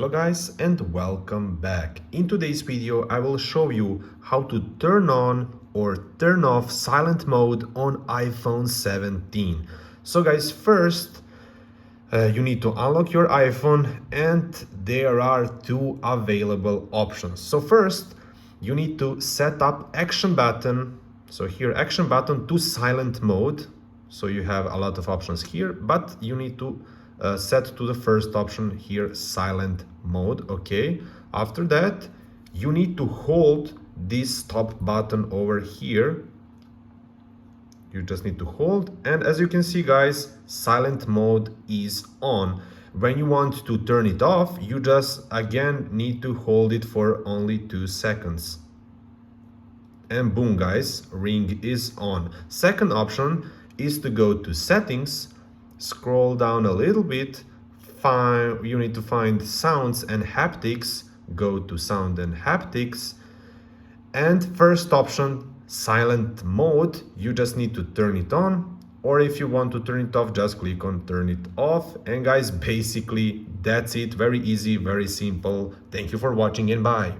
Hello guys and welcome back. In today's video I will show you how to turn on or turn off silent mode on iPhone 17. So guys, first you need to unlock your iPhone and there are two available options. So first you need to set up action button. So here action button to silent mode. So you have a lot of options here, but you need to set to the first option here, silent mode. Okay, after that you need to hold this top button over here. You just need to hold, and as you can see guys, silent mode is on. When you want to turn it off, you just again need to hold it for only 2 seconds. And boom guys, ring is on. Second option is to go to settings, scroll down a little bit, you need to find sounds and haptics, go to sound and haptics, and first option, silent mode, you just need to turn it on, or if you want to turn it off, just click on turn it off. And guys, basically that's it. Very easy, very simple. Thank you for watching and bye.